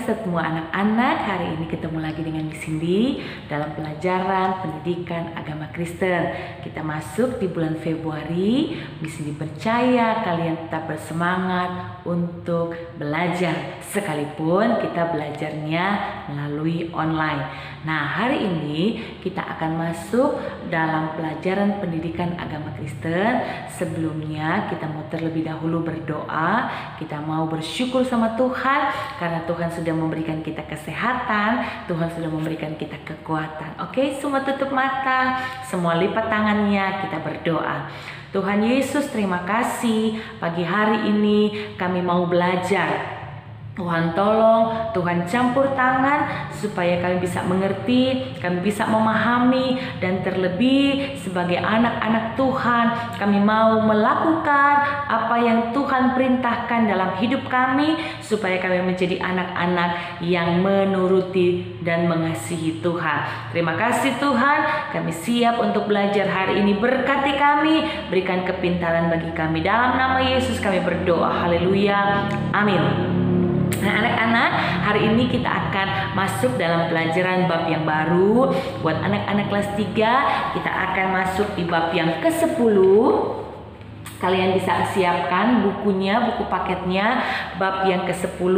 semua anak-anak, hari ini ketemu lagi dengan Miss Cindy dalam pelajaran pendidikan agama Kristen. Kita masuk di bulan Februari. Miss Cindy percaya kalian tetap bersemangat untuk belajar, sekalipun kita belajarnya melalui online. Nah, hari ini kita akan masuk dalam pelajaran pendidikan agama Kristen. Sebelumnya kita mau terlebih dahulu berdoa. Kita mau bersyukur sama Tuhan karena Tuhan sudah memberikan kita kesehatan, Tuhan sudah memberikan kita kekuatan. Oke, semua tutup mata, semua lipat tangannya, kita berdoa. Tuhan Yesus, terima kasih pagi hari ini kami mau belajar. Tuhan tolong, Tuhan campur tangan supaya kami bisa mengerti, kami bisa memahami, dan terlebih sebagai anak-anak Tuhan, kami mau melakukan apa yang Tuhan perintahkan dalam hidup kami supaya kami menjadi anak-anak yang menuruti dan mengasihi Tuhan. Terima kasih Tuhan, kami siap untuk belajar hari ini. Berkati kami, berikan kepintaran bagi kami. Dalam nama Yesus kami berdoa. Haleluya. Amin. Nah, anak-anak, hari ini kita akan masuk dalam pelajaran bab yang baru. Buat anak-anak kelas 3, kita akan masuk di bab yang ke-10. Kalian bisa siapkan bukunya, buku paketnya. Bab yang ke-10,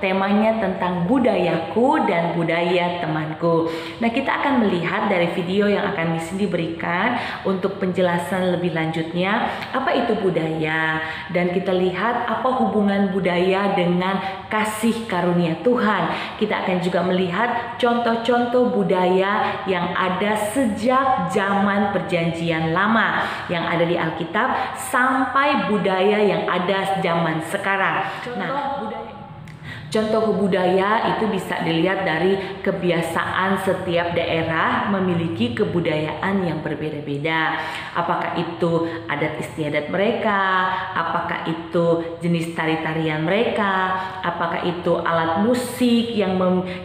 temanya tentang budayaku dan budaya temanku. Nah, kita akan melihat dari video yang akan Miss Cindy berikan untuk penjelasan lebih lanjutnya, apa itu budaya, dan kita lihat apa hubungan budaya dengan kasih karunia Tuhan. Kita akan juga melihat contoh-contoh budaya yang ada sejak zaman Perjanjian Lama yang ada di Alkitab sampai budaya yang ada zaman sekarang. Contoh budaya itu bisa dilihat dari kebiasaan setiap daerah memiliki kebudayaan yang berbeda-beda. Apakah itu adat istiadat mereka, apakah itu jenis tari-tarian mereka, apakah itu alat musik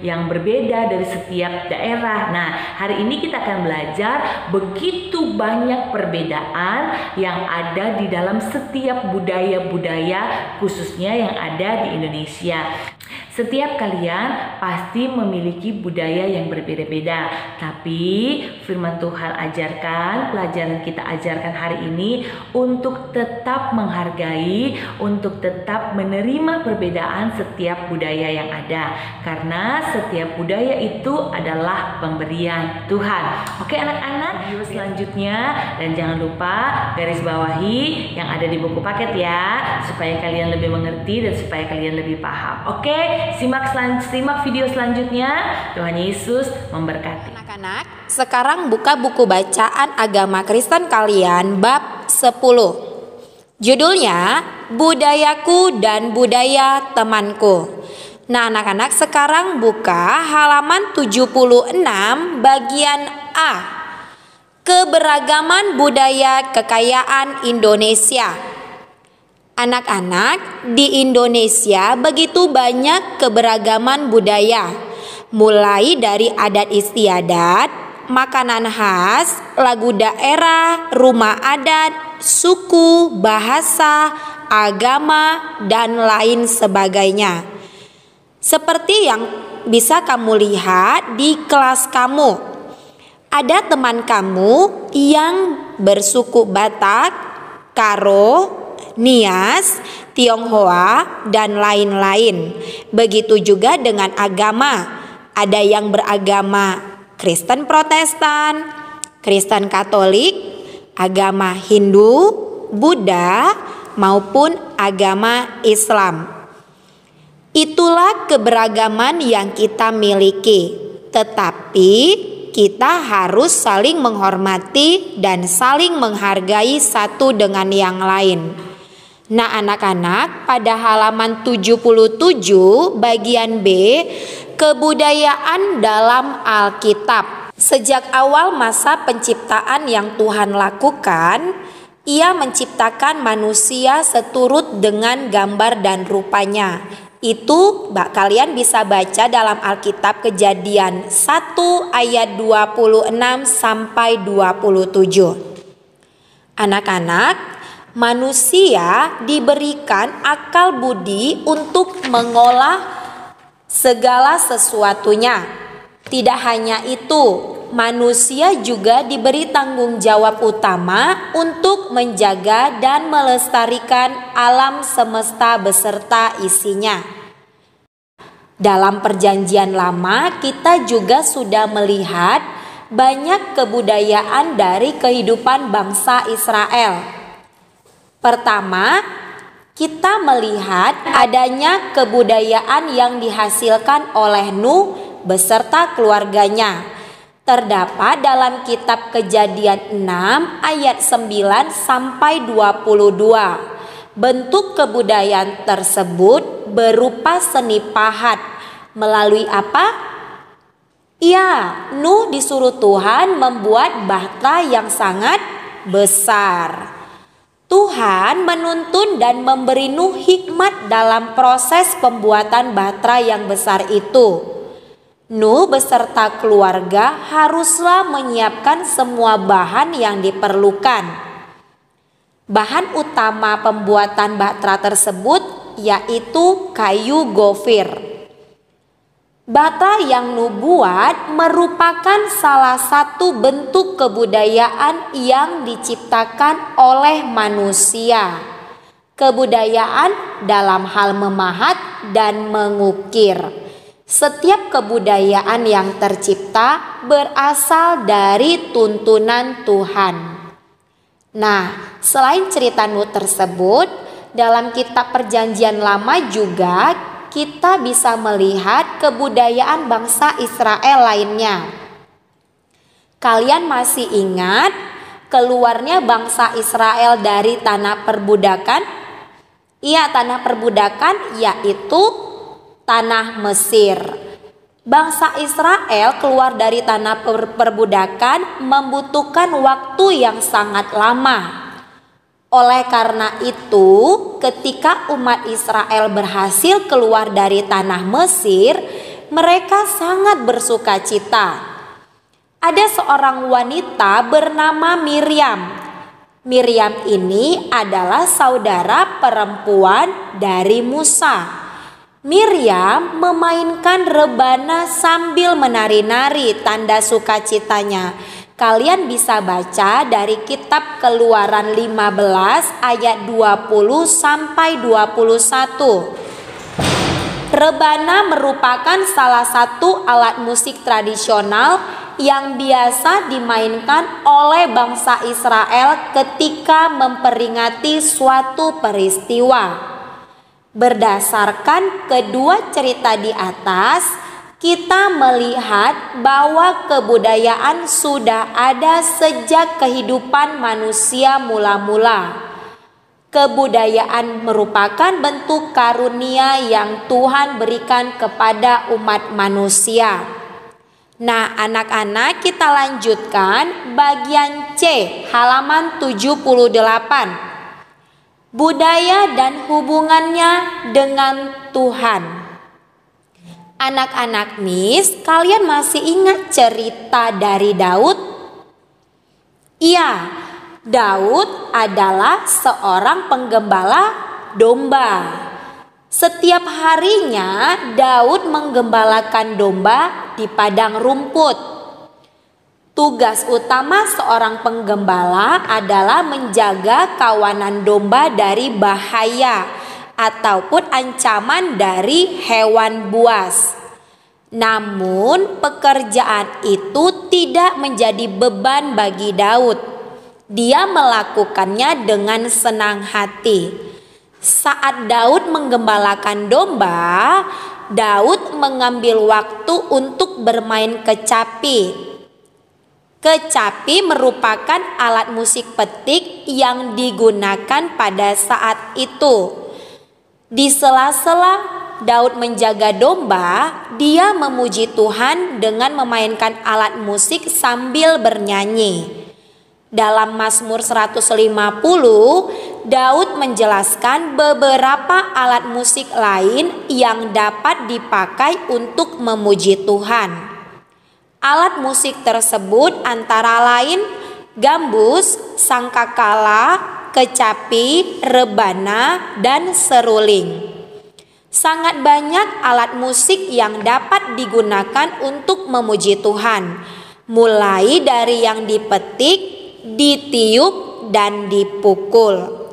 yang berbeda dari setiap daerah. Nah, hari ini kita akan belajar begitu banyak perbedaan yang ada di dalam setiap budaya-budaya, khususnya yang ada di Indonesia. Setiap kalian pasti memiliki budaya yang berbeda-beda, tapi firman Tuhan ajarkan, pelajaran kita ajarkan hari ini untuk tetap menghargai, untuk tetap menerima perbedaan setiap budaya yang ada, karena setiap budaya itu adalah pemberian Tuhan. Oke anak-anak, video selanjutnya, dan jangan lupa garis bawahi yang ada di buku paket ya, supaya kalian lebih mengerti dan supaya kalian lebih paham. Oke, simak video selanjutnya. Tuhan Yesus memberkati. Anak-anak, sekarang buka buku bacaan agama Kristen kalian bab 10. Judulnya Budayaku dan Budaya Temanku. Nah, anak-anak sekarang buka halaman 76 bagian A. Keberagaman budaya kekayaan Indonesia. Anak-anak, di Indonesia begitu banyak keberagaman budaya, mulai dari adat istiadat, makanan khas, lagu daerah, rumah adat, suku, bahasa, agama, dan lain sebagainya. Seperti yang bisa kamu lihat di kelas kamu, ada teman kamu yang bersuku Batak, Karo, Nias, Tionghoa, dan lain-lain. Begitu juga dengan agama. Ada yang beragama Kristen Protestan, Kristen Katolik, agama Hindu, Buddha, maupun agama Islam. Itulah keberagaman yang kita miliki. Tetapi kita harus saling menghormati dan saling menghargai satu dengan yang lain. Nah, anak-anak, pada halaman 77 bagian B, kebudayaan dalam Alkitab. Sejak awal masa penciptaan yang Tuhan lakukan, Ia menciptakan manusia seturut dengan gambar dan rupanya. Itu kalian bisa baca dalam Alkitab Kejadian 1 ayat 26 sampai 27. Anak-anak, manusia diberikan akal budi untuk mengolah segala sesuatunya. Tidak hanya itu, manusia juga diberi tanggung jawab utama untuk menjaga dan melestarikan alam semesta beserta isinya. Dalam Perjanjian Lama, kita juga sudah melihat banyak kebudayaan dari kehidupan bangsa Israel. Pertama, kita melihat adanya kebudayaan yang dihasilkan oleh Nuh beserta keluarganya. Terdapat dalam kitab Kejadian 6 ayat 9 sampai 22. Bentuk kebudayaan tersebut berupa seni pahat. Melalui apa? Ya, Nuh disuruh Tuhan membuat bahtera yang sangat besar. Tuhan menuntun dan memberi Nuh hikmat dalam proses pembuatan bahtera yang besar itu. Nuh beserta keluarga haruslah menyiapkan semua bahan yang diperlukan. Bahan utama pembuatan bahtera tersebut yaitu kayu gofir. Bahtera yang Nuh buat merupakan salah satu bentuk kebudayaan yang diciptakan oleh manusia. Kebudayaan dalam hal memahat dan mengukir. Setiap kebudayaan yang tercipta berasal dari tuntunan Tuhan. Nah, selain cerita Nuh tersebut, dalam kitab Perjanjian Lama juga kita bisa melihat kebudayaan bangsa Israel lainnya. Kalian masih ingat keluarnya bangsa Israel dari tanah perbudakan? Iya, tanah perbudakan yaitu tanah Mesir. Bangsa Israel keluar dari tanah perbudakan membutuhkan waktu yang sangat lama. Oleh karena itu, ketika umat Israel berhasil keluar dari tanah Mesir, mereka sangat bersuka cita. Ada seorang wanita bernama Miriam. Miriam ini adalah saudara perempuan dari Musa. Miriam memainkan rebana sambil menari-nari tanda sukacitanya. Kalian bisa baca dari kitab Keluaran 15 ayat 20 sampai 21. Rebana merupakan salah satu alat musik tradisional yang biasa dimainkan oleh bangsa Israel ketika memperingati suatu peristiwa. Berdasarkan kedua cerita di atas, kita melihat bahwa kebudayaan sudah ada sejak kehidupan manusia mula-mula. Kebudayaan merupakan bentuk karunia yang Tuhan berikan kepada umat manusia. Nah, anak-anak, kita lanjutkan bagian C, halaman 78. Budaya dan hubungannya dengan Tuhan. Anak-anak Miss, kalian masih ingat cerita dari Daud? Iya, Daud adalah seorang penggembala domba. Setiap harinya Daud menggembalakan domba di padang rumput. Tugas utama seorang penggembala adalah menjaga kawanan domba dari bahaya ataupun ancaman dari hewan buas. Namun pekerjaan itu tidak menjadi beban bagi Daud. Dia melakukannya dengan senang hati. Saat Daud menggembalakan domba, Daud mengambil waktu untuk bermain kecapi. Kecapi merupakan alat musik petik yang digunakan pada saat itu. Di sela-sela Daud menjaga domba, dia memuji Tuhan dengan memainkan alat musik sambil bernyanyi. Dalam Mazmur 150, Daud menjelaskan beberapa alat musik lain yang dapat dipakai untuk memuji Tuhan. Alat musik tersebut antara lain gambus, sangkakala, kecapi, rebana, dan seruling. Sangat banyak alat musik yang dapat digunakan untuk memuji Tuhan, mulai dari yang dipetik, ditiup, dan dipukul.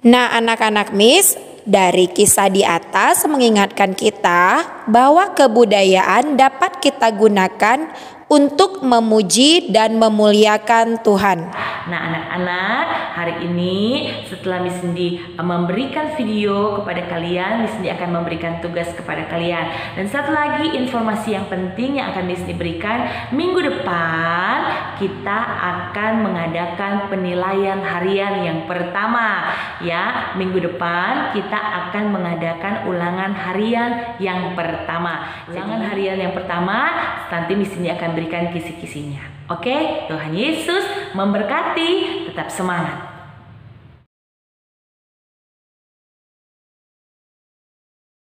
Nah, anak-anak Miss, dari kisah di atas mengingatkan kita bahwa kebudayaan dapat kita gunakan untuk memuji dan memuliakan Tuhan. Nah, anak-anak, hari ini setelah Miss Cindy memberikan video kepada kalian, Miss Cindy akan memberikan tugas kepada kalian. Dan satu lagi informasi yang penting yang akan Miss Cindy berikan, minggu depan kita akan mengadakan penilaian harian yang pertama. Ya, minggu depan kita akan mengadakan ulangan harian yang pertama. Ulangan harian yang pertama, nanti Miss Cindy akan berikan kisi-kisinya. Oke, Tuhan Yesus memberkati, tetap semangat.